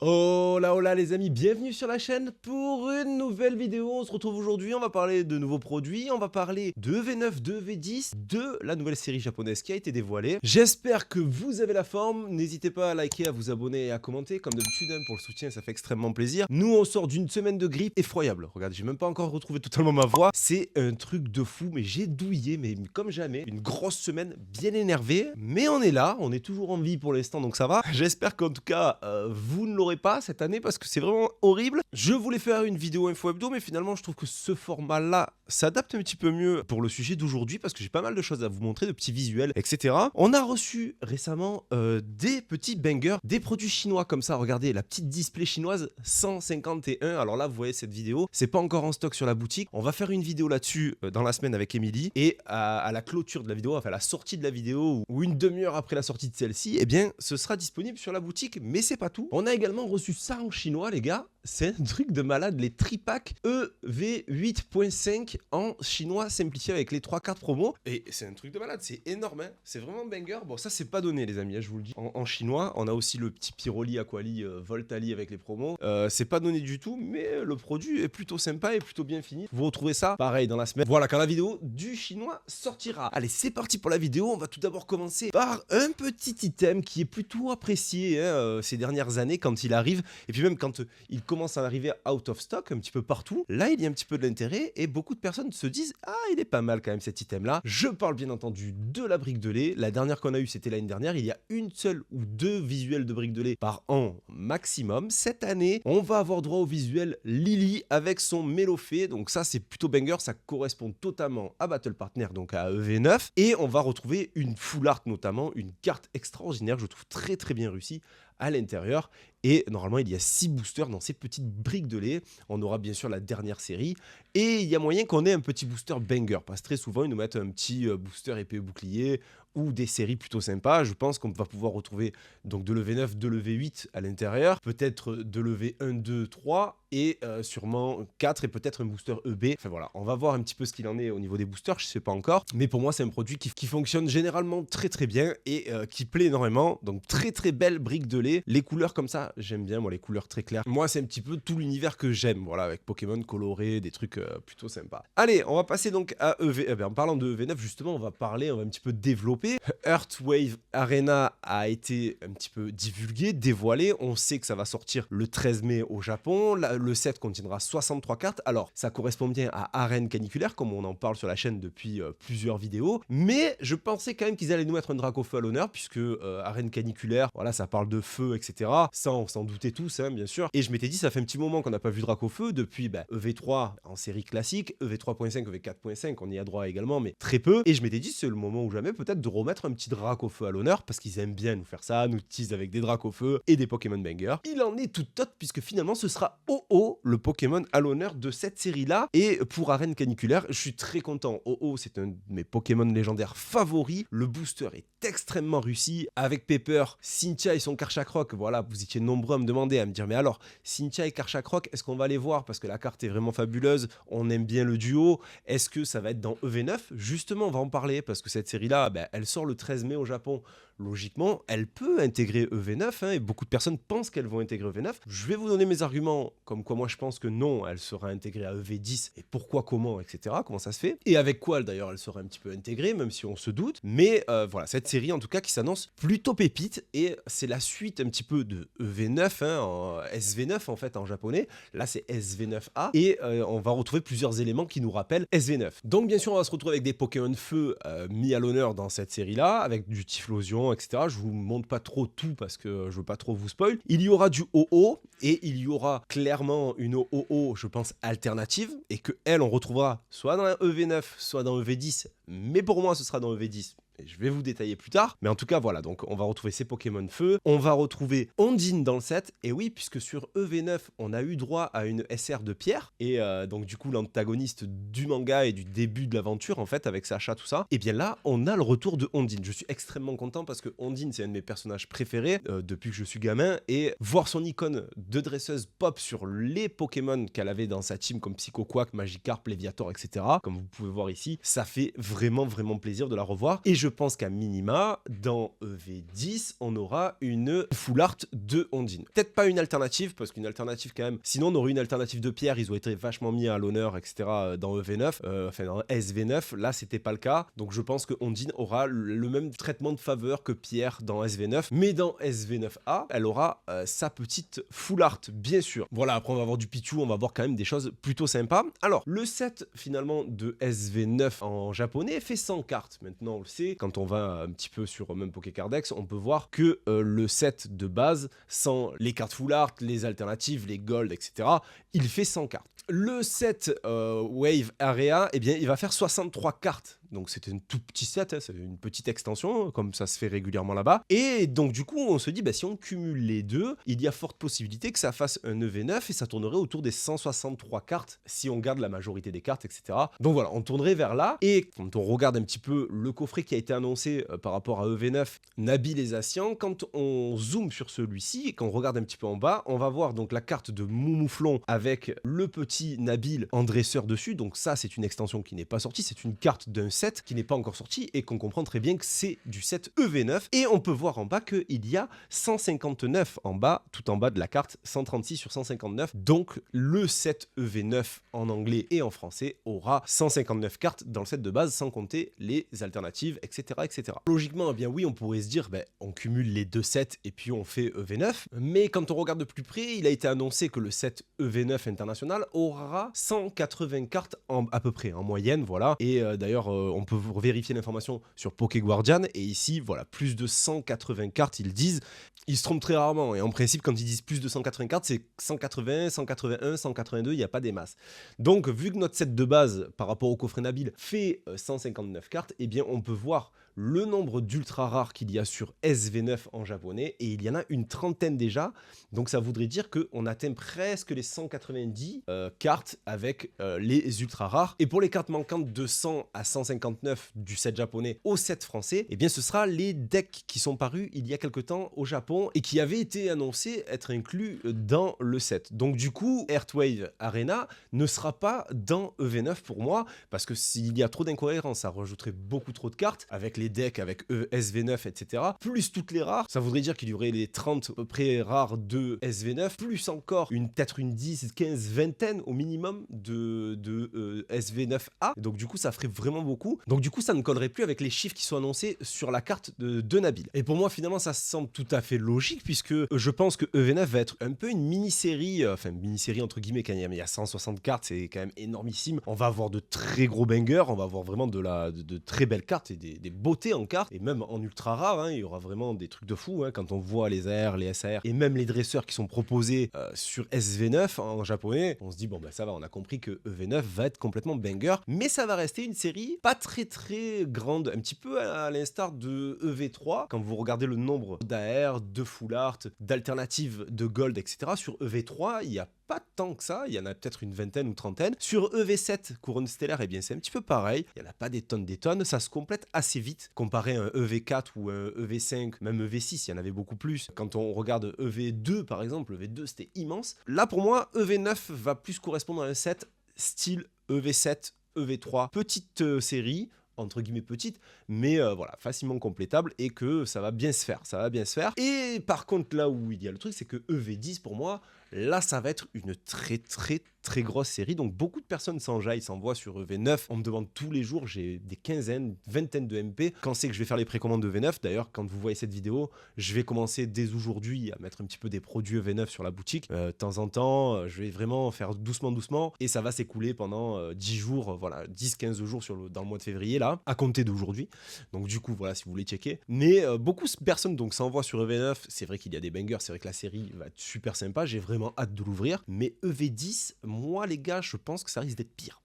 Hola hola les amis, bienvenue sur la chaîne pour une nouvelle vidéo. On se retrouve aujourd'hui, on va parler de nouveaux produits, on va parler de EV9, de EV10, de la nouvelle série japonaise qui a été dévoilée. J'espère que vous avez la forme, n'hésitez pas à liker, à vous abonner et à commenter, comme d'habitude pour le soutien, ça fait extrêmement plaisir. Nous on sort d'une semaine de grippe effroyable, regardez, j'ai même pas encore retrouvé totalement ma voix, c'est un truc de fou, mais j'ai douillé, mais comme jamais, une grosse semaine bien énervée, mais on est là, on est toujours en vie pour l'instant, donc ça va. J'espère qu'en tout cas, vous ne l'aurez pas cette année parce que c'est vraiment horrible. Je voulais faire une vidéo info hebdo, mais finalement je trouve que ce format là s'adapte un petit peu mieux pour le sujet d'aujourd'hui parce que j'ai pas mal de choses à vous montrer, de petits visuels, etc. On a reçu récemment des petits bangers, des produits chinois comme ça. Regardez la petite display chinoise 151. Alors là vous voyez cette vidéo, c'est pas encore en stock sur la boutique. On va faire une vidéo là-dessus dans la semaine avec Émilie, et à la clôture de la vidéo, enfin la sortie de la vidéo ou une demi-heure après la sortie de celle-ci, eh bien ce sera disponible sur la boutique. Mais c'est pas tout, on a également reçu ça en chinois les gars, c'est un truc de malade, les tripacks EV8.5 en chinois simplifié avec les 3 cartes promo, et c'est un truc de malade, c'est énorme hein. C'est vraiment banger. Bon ça c'est pas donné les amis, hein, je vous le dis, en chinois. On a aussi le petit Pyroli, Aquali, Voltali avec les promos, c'est pas donné du tout, mais le produit est plutôt sympa et plutôt bien fini. Vous retrouvez ça pareil dans la semaine, voilà, quand la vidéo du chinois sortira. Allez, c'est parti pour la vidéo. On va tout d'abord commencer par un petit item qui est plutôt apprécié hein, ces dernières années quand il arrive, et puis même quand il commence à arriver out of stock un petit peu partout. Là il y a un petit peu de l'intérêt et beaucoup de personnes se disent ah il est pas mal quand même cet item là. Je parle bien entendu de la brique de lait. La dernière qu'on a eue c'était l'année dernière, il y a une seule ou deux visuels de brique de lait par an maximum. Cette année on va avoir droit au visuel Lily avec son Mélofée, donc ça c'est plutôt banger, ça correspond totalement à Battle Partner, donc à EV9, et on va retrouver une full art, notamment une carte extraordinaire, je trouve très très bien réussie à l'intérieur. Et normalement il y a 6 boosters dans ces petites briques de lait. On aura bien sûr la dernière série, et il y a moyen qu'on ait un petit booster banger, parce que très souvent ils nous mettent un petit booster épée bouclier ou des séries plutôt sympas. Je pense qu'on va pouvoir retrouver donc de l'EV9, de l'EV8 à l'intérieur, peut-être de l'EV1, 2, 3 et sûrement 4 et peut-être un booster EB. Enfin voilà, on va voir un petit peu ce qu'il en est au niveau des boosters, je sais pas encore, mais pour moi c'est un produit qui fonctionne généralement très très bien et qui plaît énormément. Donc très très belle brique de lait, les couleurs comme ça j'aime bien, moi les couleurs très claires, moi c'est un petit peu tout l'univers que j'aime, voilà, avec Pokémon coloré, des trucs plutôt sympas. Allez, on va passer donc à EV, en parlant de EV9 justement, on va un petit peu développer. Earthwave Arena a été un petit peu divulgué, dévoilé, on sait que ça va sortir le 13 mai au Japon. Le set contiendra 63 cartes, alors ça correspond bien à Arène Caniculaire comme on en parle sur la chaîne depuis plusieurs vidéos, mais je pensais quand même qu'ils allaient nous mettre un Dracofeu à l'honneur, puisque Arène Caniculaire, voilà, ça parle de feu, etc. Ça on s'en doutait tous hein, bien sûr, et je m'étais dit ça fait un petit moment qu'on n'a pas vu Dracofeu depuis EV3 en série classique, EV3.5, EV4.5 on y a droit également, mais très peu, et je m'étais dit c'est le moment ou jamais peut-être de remettre un petit Dracofeu à l'honneur, parce qu'ils aiment bien nous faire ça, nous tease avec des Dracofeu et des Pokémon Banger. Il en est tout autre, puisque finalement ce sera Oh-Oh, le Pokémon à l'honneur de cette série là. Et pour Arène Caniculaire, je suis très content. Oh-Oh, c'est un de mes Pokémon légendaires favoris, le booster est extrêmement réussi, avec Pepper, Cynthia et son Karchakroc. Voilà, vous étiez nombreux à me demander, à me dire mais alors Cynthia et Karchakroc, est-ce qu'on va les voir, parce que la carte est vraiment fabuleuse, on aime bien le duo, est-ce que ça va être dans EV9? Justement on va en parler, parce que cette série là elle sort le 13 mai au Japon. Logiquement, elle peut intégrer EV9, hein, et beaucoup de personnes pensent qu'elles vont intégrer EV9. Je vais vous donner mes arguments, comme quoi moi je pense que non, elle sera intégrée à EV10, et pourquoi, comment, etc. Comment ça se fait, et avec quoi d'ailleurs elle sera un petit peu intégrée, même si on se doute. Mais voilà, cette série en tout cas qui s'annonce plutôt pépite, et c'est la suite un petit peu de EV9, hein, en SV9 en fait en japonais. Là c'est SV9A, et on va retrouver plusieurs éléments qui nous rappellent SV9. Donc bien sûr on va se retrouver avec des Pokémon Feu mis à l'honneur dans cette série là, avec du Typhlosion, etc. Je vous montre pas trop tout parce que je veux pas trop vous spoil. Il y aura du OO, et il y aura clairement une OO, je pense, alternative, et que elle on retrouvera soit dans un EV9, soit dans EV10, mais pour moi ce sera dans EV10. Et je vais vous détailler plus tard, mais en tout cas voilà, donc on va retrouver ces Pokémon Feu, on va retrouver Ondine dans le set, et oui, puisque sur EV9 on a eu droit à une SR de pierre, et donc du coup l'antagoniste du manga et du début de l'aventure en fait, avec Sacha tout ça, et bien là on a le retour de Ondine. Je suis extrêmement content parce que Ondine c'est un de mes personnages préférés depuis que je suis gamin, et voir son icône de dresseuse pop sur les Pokémon qu'elle avait dans sa team comme Psycho Quack, Magikarp, Léviator, etc. comme vous pouvez voir ici, ça fait vraiment vraiment plaisir de la revoir, et je pense qu'à minima, dans EV10, on aura une full art de Ondine. Peut-être pas une alternative, parce qu'une alternative quand même, sinon on aurait une alternative de Pierre, ils ont été vachement mis à l'honneur, etc. dans EV9, enfin dans SV9, là c'était pas le cas, donc je pense que Ondine aura le même traitement de faveur que Pierre dans SV9, mais dans SV9A, elle aura sa petite full art, bien sûr. Voilà, après on va avoir du Pichu, on va voir quand même des choses plutôt sympas. Alors, le set finalement de SV9 en japonais fait 100 cartes. Maintenant, on le sait, quand on va un petit peu sur même Pokécardex, on peut voir que le set de base, sans les cartes full art, les alternatives, les gold, etc., il fait 100 cartes. Le set Wave Area, eh bien, il va faire 63 cartes. Donc c'était un tout petit set, hein, c'est une petite extension, comme ça se fait régulièrement là-bas. Et donc du coup, on se dit, bah, si on cumule les deux, il y a forte possibilité que ça fasse un EV9 et ça tournerait autour des 163 cartes, si on garde la majorité des cartes, etc. Donc voilà, on tournerait vers là. Et quand on regarde un petit peu le coffret qui a été annoncé par rapport à EV9, Nabil et Zacian, quand on zoome sur celui-ci et qu'on regarde un petit peu en bas, on va voir donc la carte de Moumouflon avec le petit Nabil en dresseur dessus. Donc ça, c'est une extension qui n'est pas sortie, c'est une carte d'un set qui n'est pas encore sorti et qu'on comprend très bien que c'est du set EV9. Et on peut voir en bas qu'il y a 159 en bas, tout en bas de la carte, 136 sur 159. Donc le set EV9 en anglais et en français aura 159 cartes dans le set de base, sans compter les alternatives, etc. etc. Logiquement, eh bien oui, on pourrait se dire, ben, on cumule les deux sets et puis on fait EV9. Mais quand on regarde de plus près, il a été annoncé que le set EV9 international aura 180 cartes à peu près, en moyenne, voilà. Et d'ailleurs, on peut vérifier l'information sur Poké Guardian, et ici, voilà, plus de 180 cartes, ils disent. Ils se trompent très rarement, et en principe, quand ils disent plus de 180 cartes, c'est 180, 181, 182, il n'y a pas des masses. Donc, vu que notre set de base, par rapport au coffret Nabil, fait 159 cartes, eh bien, on peut voir le nombre d'ultra rares qu'il y a sur SV9 en japonais, et il y en a une trentaine déjà, donc ça voudrait dire qu'on atteint presque les 190 cartes avec les ultra rares. Et pour les cartes manquantes de 100 à 159 du set japonais au set français, eh bien ce sera les decks qui sont parus il y a quelque temps au Japon et qui avaient été annoncés être inclus dans le set. Donc du coup, Earthwave Arena ne sera pas dans EV9 pour moi, parce que s'il y a trop d'incohérences, ça rajouterait beaucoup trop de cartes avec les decks, avec SV9, etc. Plus toutes les rares, ça voudrait dire qu'il y aurait les 30 à peu près rares de SV9, plus encore peut-être une 10, 15, vingtaine au minimum de SV9A. Donc du coup, ça ferait vraiment beaucoup. Donc du coup, ça ne collerait plus avec les chiffres qui sont annoncés sur la carte de Nabil. Et pour moi, finalement, ça semble tout à fait logique, puisque je pense que EV9 va être un peu une mini-série, enfin mini-série entre guillemets, quand il y a 160 cartes, c'est quand même énormissime. On va avoir de très gros bangers, on va avoir vraiment de très belles cartes et des beautés en cartes, et même en ultra rare, hein, il y aura vraiment des trucs de fou, hein, quand on voit les AR, les SAR, et même les dresseurs qui sont proposés sur SV9 en japonais, on se dit bon bah ça va, on a compris que EV9 va être complètement banger, mais ça va rester une série pas très grande, un petit peu à l'instar de EV3, quand vous regardez le nombre d'AR, de full art, d'alternatives de gold, etc. Sur EV3, il y a pas tant que ça, il y en a peut-être une vingtaine ou trentaine. Sur EV7, Couronne Stellaire, eh bien c'est un petit peu pareil, il n'y en a pas des tonnes, ça se complète assez vite, comparé à un EV4 ou un EV5, même EV6, il y en avait beaucoup plus. Quand on regarde EV2 par exemple, EV2 c'était immense. Là pour moi, EV9 va plus correspondre à un set style EV7, EV3, petite série, entre guillemets petite, mais voilà, facilement complétable, et que ça va bien se faire, Et par contre, là où il y a le truc, c'est que EV10 pour moi, là ça va être une très grosse série, donc beaucoup de personnes s'enjaillent, s'envoient sur EV9, on me demande tous les jours, j'ai des quinzaines, vingtaines de MP, quand c'est que je vais faire les précommandes de EV9, d'ailleurs quand vous voyez cette vidéo, je vais commencer dès aujourd'hui à mettre un petit peu des produits EV9 sur la boutique, de temps en temps, je vais vraiment faire doucement, et ça va s'écouler pendant 10 jours, voilà, 10-15 jours dans le mois de février, là, à compter d'aujourd'hui, donc du coup, voilà, si vous voulez checker, mais beaucoup de personnes donc s'envoient sur EV9, c'est vrai qu'il y a des bangers, c'est vrai que la série va être super sympa, j'ai vraiment hâte de l'ouvrir, mais EV10, moi les gars, je pense que ça risque d'être pire.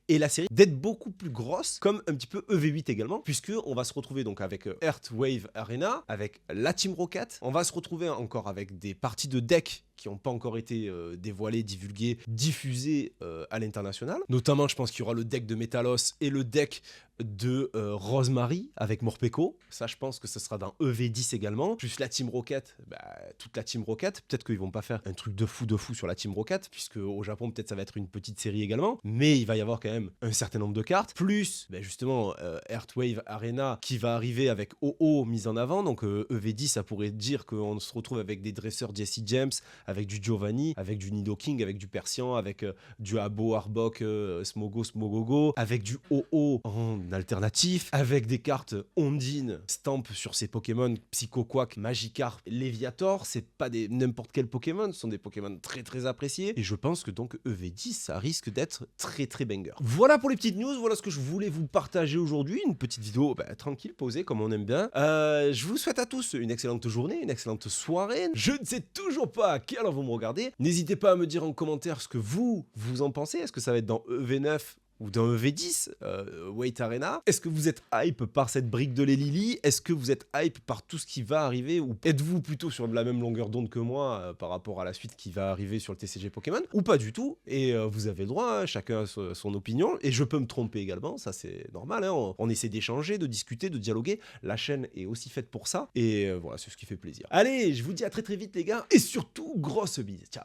Et la série d'être beaucoup plus grosse, comme un petit peu EV8 également, puisque on va se retrouver donc avec Earthwave Arena, avec la Team Rocket, on va se retrouver encore avec des parties de deck qui n'ont pas encore été dévoilés, divulgués, diffusés à l'international. Notamment, je pense qu'il y aura le deck de Metalos et le deck de Rosemary avec Morpeko. Ça, je pense que ce sera dans EV10 également. Plus la Team Rocket, toute la Team Rocket. Peut-être qu'ils vont pas faire un truc de fou sur la Team Rocket, puisque au Japon, peut-être ça va être une petite série également. Mais il va y avoir quand même un certain nombre de cartes. Plus, justement, Earthwave Arena qui va arriver avec OO mise en avant. Donc EV10, ça pourrait dire qu'on se retrouve avec des dresseurs Jesse James, avec du Giovanni, avec du Nidoking, avec du Persian, avec du Abo, Arbok, Smogo, Smogogo, avec du OO en alternatif, avec des cartes Ondine, Stamp sur ces Pokémon, Psycho Quack, Magikarp, Léviator. C'est pas des n'importe quel Pokémon, ce sont des Pokémon très très appréciés. Et je pense que donc EV10, ça risque d'être très très banger. Voilà pour les petites news, voilà ce que je voulais vous partager aujourd'hui. Une petite vidéo tranquille, posée, comme on aime bien. Je vous souhaite à tous une excellente journée, une excellente soirée. Je ne sais toujours pas à quelle heure vous me regardez. N'hésitez pas à me dire en commentaire ce que vous en pensez. Est-ce que ça va être dans EV9 ou dans EV10, Wait Arena? Est-ce que vous êtes hype par cette brique de l'Elili? Est-ce que vous êtes hype par tout ce qui va arriver? Ou êtes-vous plutôt sur de la même longueur d'onde que moi par rapport à la suite qui va arriver sur le TCG Pokémon? Ou pas du tout? Et vous avez le droit, hein, chacun a son opinion. Et je peux me tromper également, ça c'est normal. Hein, on essaie d'échanger, de discuter, de dialoguer. La chaîne est aussi faite pour ça. Et voilà, c'est ce qui fait plaisir. Allez, je vous dis à très très vite les gars. Et surtout, grosse bise. Ciao.